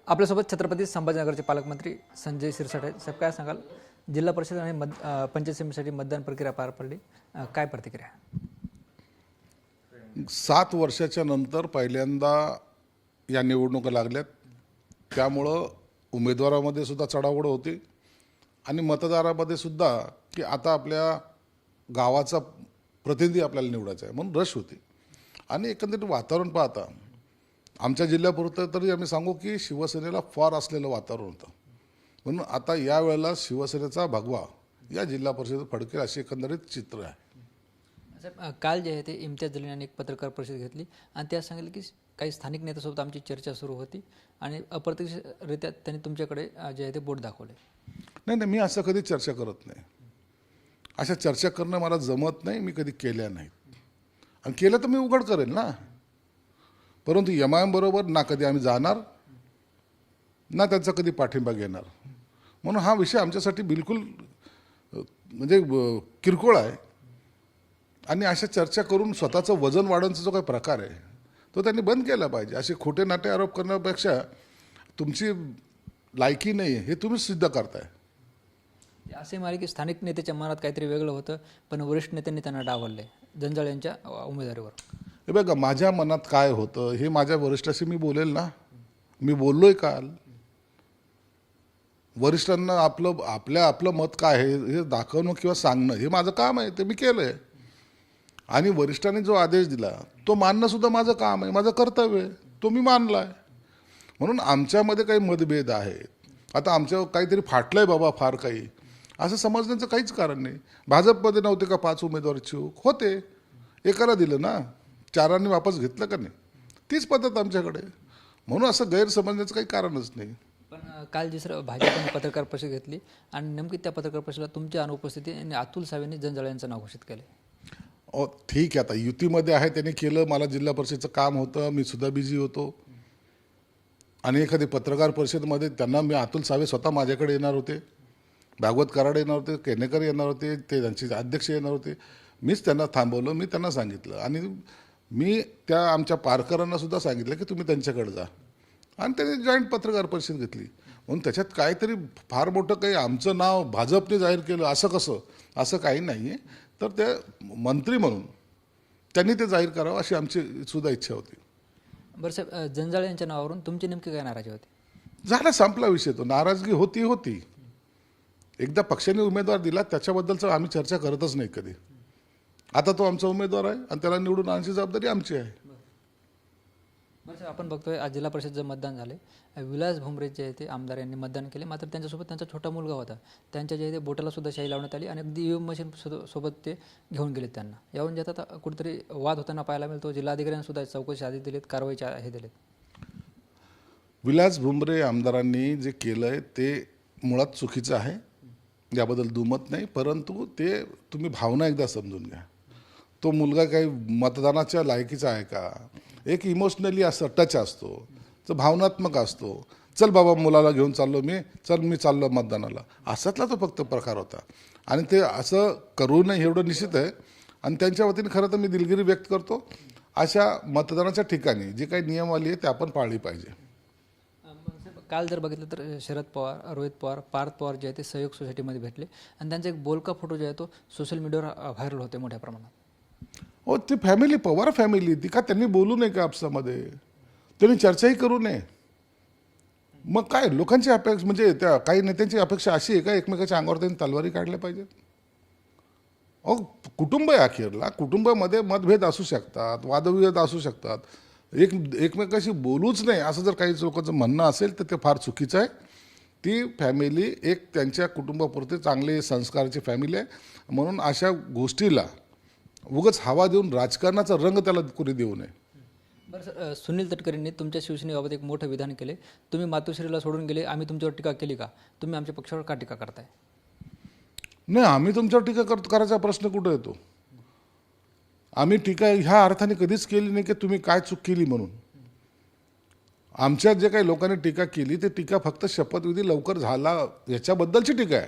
आपल्यासोबत छत्रपती संभाजीनगरचे पालकमंत्री संजय शिरसाट आहेत. साहेब, काय सांगाल? जिल्हा परिषद आणि पंचायत समितीसाठी मतदान प्रक्रिया पार पडली, काय प्रतिक्रिया? 7 वर्षाच्या नंतर पहिल्यांदा या निवडणुका लागल्यात. त्यामुळं उमेदवारामध्ये सुद्धा चढाओढ होती आणि मतदारामध्ये सुद्धा की आता आपल्या गावाचा प्रतिनिधी आपल्याला निवडायचा आहे म्हणून रश होती. आणि एकंदरीत वातावरण पाहता आमच्या जिल्ह्यापुरतं तरी आम्ही सांगू की शिवसेनेला फार असलेलं वातावरण होतं. म्हणून आता यावेळेला शिवसेनेचा भगवा या जिल्हा परिषदेत फडकेल असे एकंदरीत चित्र आहे. साहेब, काल जे आहे ते इम्तियाज जलील यांनी एक पत्रकार परिषद घेतली आणि त्यात सांगितलं की काही स्थानिक नेत्यासोबत आमची चर्चा सुरू होती आणि अप्रत्यक्षरित्या त्यांनी तुमच्याकडे जे आहे ते बोट दाखवले. नाही, मी असं कधी चर्चा करत नाही. अशा चर्चा करणं मला जमत नाही, मी कधी केल्या नाहीत. आणि केलं तर मी उघड करेल ना. परंतु MIM बरोबर ना कधी आम्ही जाणार ना त्यांचा कधी पाठिंबा घेणार. म्हणून हा विषय आमच्यासाठी बिलकुल म्हणजे किरकोळ आहे. आणि अशा चर्चा करून स्वतःचं वजन वाढवण्याचा जो काही प्रकार आहे तो त्यांनी बंद केला पाहिजे. असे खोटे नाटे आरोप करण्यापेक्षा तुमची लायकी नाही हे तुम्ही सिद्ध करताय. असे मारे की स्थानिक नेत्याच्या मनात काहीतरी वेगळं होतं, पण वरिष्ठ नेत्यांनी त्यांना डावलले जंजाळ यांच्या उमेदवारीवर. हे बघा, माझ्या मनात काय होतं हे माझ्या वरिष्ठाशी मी बोलेल ना. मी बोललोय काल. वरिष्ठांना आपलं मत काय आहे हे दाखवणं किंवा सांगणं हे माझं काम आहे, ते मी केलं आहे. आणि वरिष्ठांनी जो आदेश दिला तो मानणं सुद्धा माझं काम आहे, माझं कर्तव्य आहे, तो मी मानला आहे. म्हणून आमच्यामध्ये काही मतभेद आहेत. आता आमच्या काहीतरी फाटलं आहे बाबा फार काही असं समजण्याचं काहीच कारण नाही. भाजपमध्ये नव्हते का 5 उमेदवार इच्छुक होते, एकाला दिलं ना, 4 वापस घेतलं का नाही. तीच पद्धत आमच्याकडे. म्हणून असं गैरसमजण्याचं काही कारणच नाही. पण काल भाजपने पत्रकार परिषद घेतली आणि नेमकी त्या पत्रकार परिषदेला तुमच्या अनुपस्थिती आणि अतुल सावेंनी जंजाळ यांचं नाव घोषित केले. ठीक आहे, आता युतीमध्ये आहे त्यांनी केलं. मला जिल्हा परिषदेचं काम होतं, मी सुद्धा बिझी होतो. आणि एखादी पत्रकार परिषदेमध्ये त्यांना मी अतुल सावे स्वतः माझ्याकडे येणार होते, भागवत कराड येणार होते, केनेकर येणार होते, ते त्यांचे अध्यक्ष येणार होते. मीच त्यांना थांबवलं, मी त्यांना सांगितलं. आणि मी त्या आमच्या पारकरांना सुद्धा सांगितलं की तुम्ही त्यांच्याकडे जा. आणि त्यांनी जॉईंट पत्रकार परिषद घेतली. म्हणून त्याच्यात काहीतरी फार मोठं काही आमचं नाव भाजपने जाहीर केलं असं कसं, असं काही नाही आहे. तर ते मंत्री म्हणून त्यांनी ते जाहीर करावं अशी आमची सुद्धा इच्छा होती. बरं साहेब, जंजाळ यांच्या नावावरून तुमची नेमकी काय नाराजी होती? झाला, संपला विषय तो. नाराजगी होती. एकदा पक्षाने उमेदवार दिला त्याच्याबद्दलचं आम्ही चर्चा करतच नाही कधी. आता तो आमचा उमेदवार आहे आणि त्याला निवडून आणण्याची जबाबदारी आमची आहे. बरं साहेब, आपण बघतोय आज जिल्हा परिषदेचं मतदान झाले. विलास भुमरे जे आहे ते आमदार यांनी मतदान केले. मात्र त्यांच्यासोबत त्यांचा छोटा मुलगा होता. त्यांच्या जे आहे ते बोटाला सुद्धा शाई लावण्यात आली आणि अगदी EVM मशीन सोबत ते घेऊन गेलेत त्यांना. यावरून जे आता कुठेतरी वाद होताना पाहायला मिळतो. जिल्हाधिकाऱ्यांनी सुद्धा चौकशी आधी दिलीत, कारवाईच्या हे दिलेत. विलास भुमरे आमदारांनी जे केलं आहे ते मुळात चुकीचं आहे, याबद्दल दुमत नाही. परंतु ते तुम्ही भावना एकदा समजून घ्या. तो मुलगा काही मतदानाच्या लायकीचा आहे का? एक इमोशनली असं टच असतो, तर भावनात्मक असतो. चल बाबा मुलाला घेऊन चाललो मी चाललो मतदानाला, असातला तो फक्त प्रकार होता. आणि ते असं करू नये एवढं निश्चित आहे. आणि त्यांच्या वतीने खरं तर मी दिलगिरी व्यक्त करतो. अशा मतदानाच्या ठिकाणी जी काही नियमावली आहे ते आपण पाळली पाहिजे. काल जर बघितलं तर शरद पवार, रोहित पवार, पार्थ पवार जे आहे ते सहयोग सोसायटीमध्ये भेटले आणि त्यांचा एक बोलका फोटो जो आहे तो सोशल मीडियावर व्हायरल होते मोठ्या प्रमाणात. ती फॅमिली पवार फॅमिली ती का त्यांनी बोलू नये का आपसामध्ये? त्यांनी चर्चाही करू नये. मग काय लोकांची अपेक्षा म्हणजे त्या काही नेत्यांची अपेक्षा अशी आहे का एकमेकाच्या अंगावर त्यांनी तलवारी काढल्या पाहिजेत? कुटुंब आहे अखेरला. कुटुंबामध्ये मतभेद असू शकतात, वादविवाद असू शकतात. एकमेकाशी बोलूच नाही असं जर काही लोकांचं म्हणणं असेल तर ते फार चुकीचं आहे. ती फॅमिली एक त्यांच्या कुटुंबापुरते चांगले संस्काराची फॅमिली आहे. म्हणून अशा गोष्टीला उगाच हवा देऊन राजकारणाचा रंग त्याला कोणी देऊ नये. बरं सर, सुनील तटकरेंनी तुमच्या शिवसेनेबाबत एक मोठं विधान केले. तुम्ही मातोश्रीला सोडून गेले, आम्ही तुमच्यावर टीका केली का? तुम्ही आमच्या पक्षावर का टीका करताय? नाही, आम्ही तुमच्यावर टीका करायचा प्रश्न कुठं येतो? आम्ही टीका ह्या अर्थाने कधीच केली नाही की तुम्ही काय चूक केली म्हणून. आमच्या जे काही लोकांनी टीका केली ते टीका फक्त शपथविधी लवकर झाला याच्याबद्दलची टीका आहे.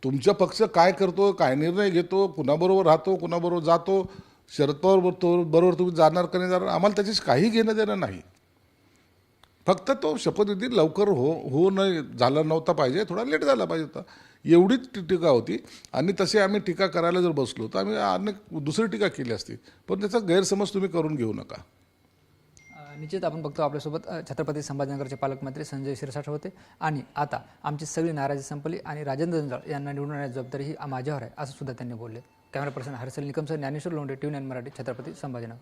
तुमचा पक्ष काय करतो, काय निर्णय घेतो, कुणाबरोबर राहतो, कुणाबरोबर जातो, शरद पवार बरोबर तुम्ही जाणार का नाही जाणार, आम्हाला त्याच्याशी काही घेणं देणं नाही. फक्त तो शपथविधी लवकर हो न झाला नव्हता पाहिजे, थोडा लेट झाला पाहिजे होता, एवढीच टीका होती. आणि तसे आम्ही टीका करायला जर बसलो तर आम्ही अनेक दुसरी टीका केली असती, पण त्याचा गैरसमज तुम्ही करून घेऊ नका. निश्चित आपण बघतो आपल्यासोबत छत्रपती संभाजीनगरचे पालकमंत्री संजय शिरसाट होते. आणि आता आमची सगळी नाराजी संपली आणि राजेंद्र जंजाळ यांना निवडून आणण्याची जबाबदारी ही माझ्यावर आहे असं सुद्धा त्यांनी बोलले. कॅमेरा पर्सन हर्षल निकमसह ज्ञानेश्वर लोंढे, TV9 मराठी, छत्रपती संभाजीनगर.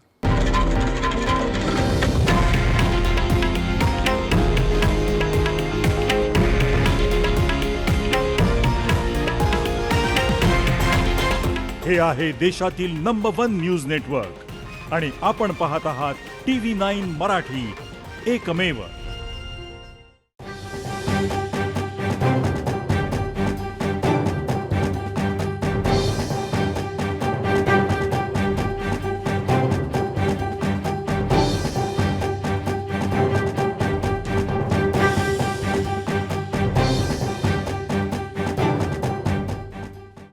हे आहे देशातील नंबर 1 न्यूज नेटवर्क आणि आपण पाहत आहात TV9 मराठी, एकमेव.